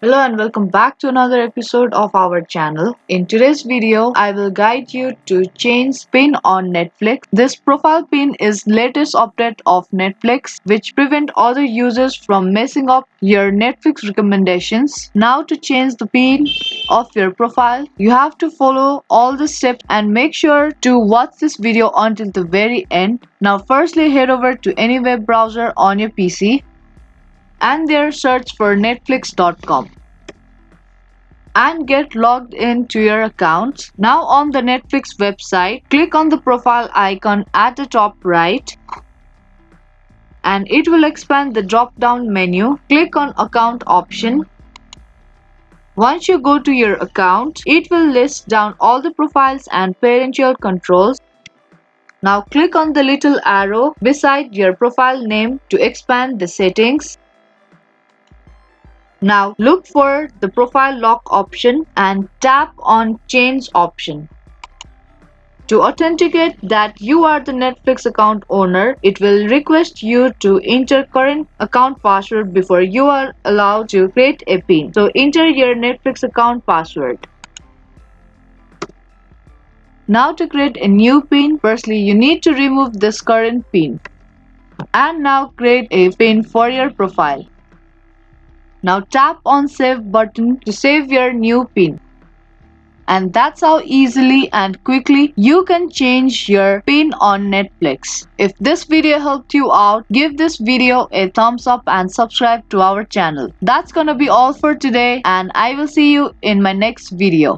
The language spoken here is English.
Hello and welcome back to another episode of our channel. In today's video, I will guide you to change pin on Netflix. This profile pin is latest update of Netflix which prevent other users from messing up your Netflix recommendations. Now to change the pin of your profile, you have to follow all the steps and make sure to watch this video until the very end. Now firstly head over to any web browser on your PC and there search for netflix.com and get logged into your account. Now on the Netflix website, click on the profile icon at the top right and it will expand the drop down menu. Click on account option. Once you go to your account, it will list down all the profiles and parental controls. Now click on the little arrow beside your profile name to expand the settings. Now look for the profile lock option and tap on change option. To authenticate that you are the Netflix account owner, it will request you to enter current account password before you are allowed to create a PIN. So enter your Netflix account password. Now to create a new PIN, firstly you need to remove this current PIN. And now create a PIN for your profile. Now tap on save button to save your new PIN. And that's how easily and quickly you can change your PIN on Netflix. If this video helped you out, give this video a thumbs up and subscribe to our channel. That's gonna be all for today and I will see you in my next video.